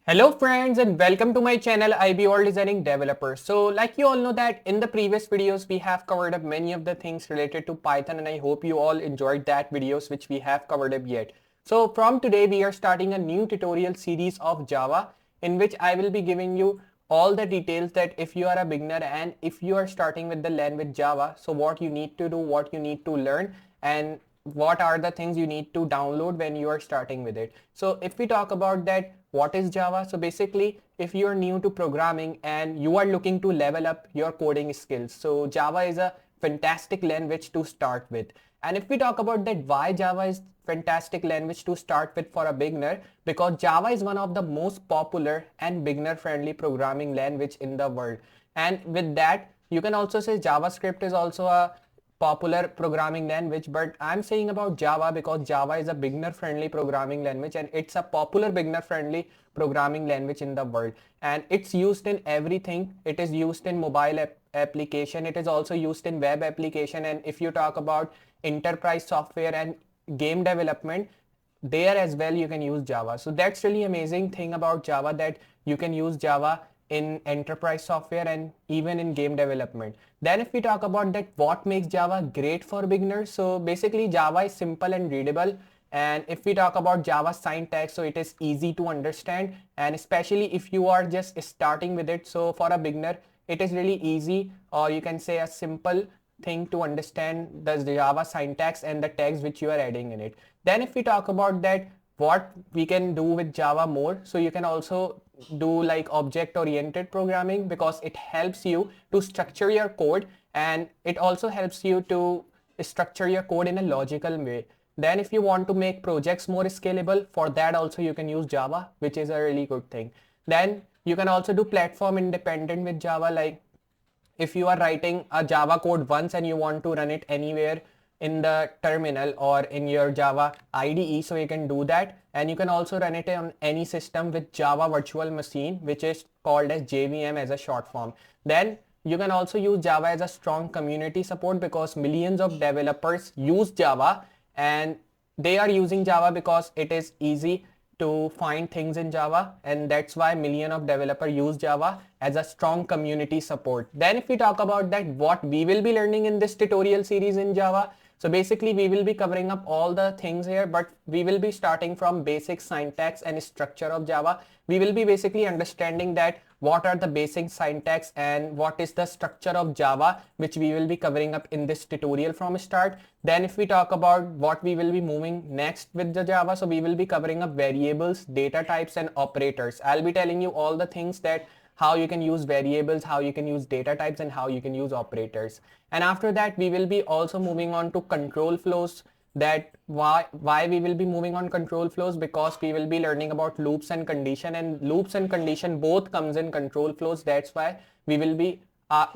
Hello friends and welcome to my channel Iballdesigningdeveloper. So like you all know that in the previous videos we have covered up many of the things related to Python, and I hope you all enjoyed that videos which we have covered up yet. So from today we are starting a new tutorial series of Java in which I will be giving you all the details that if you are a beginner and if you are starting with the language Java, so what you need to do, what you need to learn, and what are the things you need to download when you are starting with it. So if we talk about that, what is Java? So basically, if you are new to programming and you are looking to level up your coding skills, so Java is a fantastic language to start with. And if we talk about that, why Java is fantastic language to start with for a beginner, because Java is one of the most popular and beginner friendly programming language in the world. And with that, you can also say JavaScript is also a popular programming language, but I'm saying about Java because Java is a beginner friendly programming language and it's a popular beginner friendly programming language in the world, and it's used in everything. It is used in mobile application, it is also used in web application, and if you talk about enterprise software and game development, there as well you can use Java. So that's really amazing thing about Java, that you can use Java in enterprise software and even in game development. Then if we talk about that, what makes Java great for beginners, so basically Java is simple and readable. And if we talk about Java syntax, so it is easy to understand, and especially if you are just starting with it, so for a beginner it is really easy, or you can say a simple thing to understand the Java syntax and the tags which you are adding in it. Then if we talk about that, what we can do with Java more, so you can also do like object oriented programming, because it helps you to structure your code and it also helps you to structure your code in a logical way. Then if you want to make projects more scalable, for that also you can use Java, which is a really good thing. Then you can also do platform independent with Java, like if you are writing a Java code once and you want to run it anywhere in the terminal or in your Java IDE, so you can do that. And you can also run it on any system with Java virtual machine, which is called as JVM as a short form. Then you can also use Java as a strong community support, because millions of developers use Java, and they are using Java because it is easy to find things in Java, and that's why million of developers use Java as a strong community support. Then if we talk about that, what we will be learning in this tutorial series in Java, so basically we will be covering up all the things here, but we will be starting from basic syntax and structure of Java. We will be basically understanding that what are the basic syntax and what is the structure of Java, which we will be covering up in this tutorial from start. Then if we talk about what we will be moving next with the Java, so we will be covering up variables, data types and operators. I'll be telling you all the things that how you can use variables, how you can use data types, and how you can use operators. And after that, we will be also moving on to control flows. That why we will be moving on control flows, because we will be learning about loops and condition, and loops and condition both comes in control flows. That's why we will be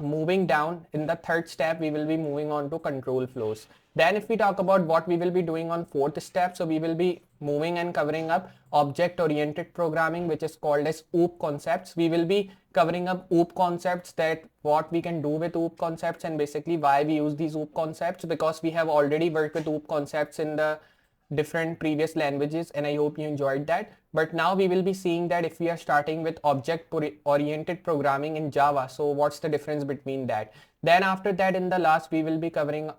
moving down in the third step, we will be moving on to control flows. Then if we talk about what we will be doing on fourth step, so we will be moving and covering up object oriented programming, which is called as OOP concepts. We will be covering up OOP concepts, that what we can do with OOP concepts and basically why we use these OOP concepts, because we have already worked with OOP concepts in the different previous languages, and I hope you enjoyed that. But now we will be seeing that if we are starting with object oriented programming in Java, so what's the difference between that. Then after that, in the last, we will be covering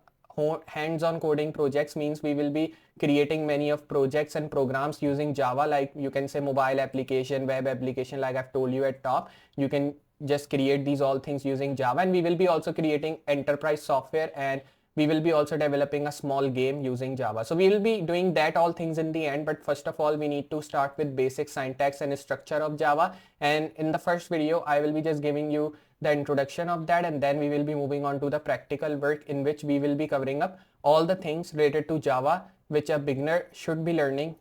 hands-on coding projects, means we will be creating many of projects and programs using Java, like you can say mobile application, web application, like I've told you at top. You can just create these all things using Java, and we will be also creating enterprise software, and we will be also developing a small game using Java. So we will be doing that all things in the end, but first of all we need to start with basic syntax and structure of Java. And in the first video I will be just giving you the introduction of that, and then we will be moving on to the practical work, in which we will be covering up all the things related to Java which a beginner should be learning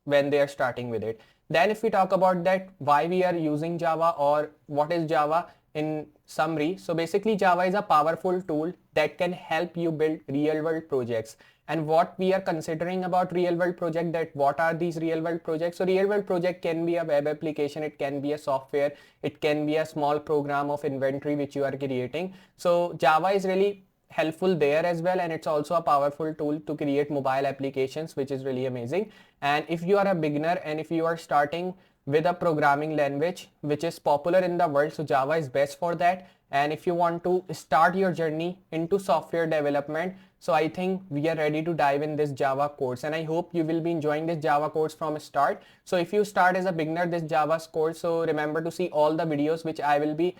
when they are starting with it. Then if we talk about that, why we are using Java or what is Java in summary, so basically Java is a powerful tool that can help you build real world projects. And what we are considering about real world project, that what are these real world projects. So real world project can be a web application, it can be a software, it can be a small program of inventory which you are creating. So Java is really helpful there as well, and it's also a powerful tool to create mobile applications, which is really amazing. And if you are a beginner and if you are starting with a programming language which is popular in the world. So Java is best for that. And if you want to start your journey into software development, so I think we are ready to dive in this Java course, and I hope you will be enjoying this Java course from start. So if you start as a beginner this Java course, so remember to see all the videos which I will be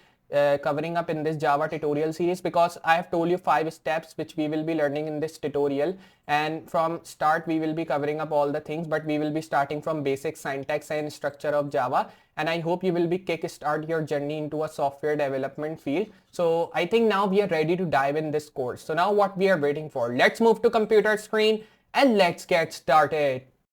covering up in this Java tutorial series, because I have told you 5 steps which we will be learning in this tutorial, and from start we will be covering up all the things, but we will be starting from basic syntax and structure of Java, and I hope you will be kickstart your journey into a software development field. So I think now we are ready to dive in this course. So now what we are waiting for? Let's move to computer screen and let's get started.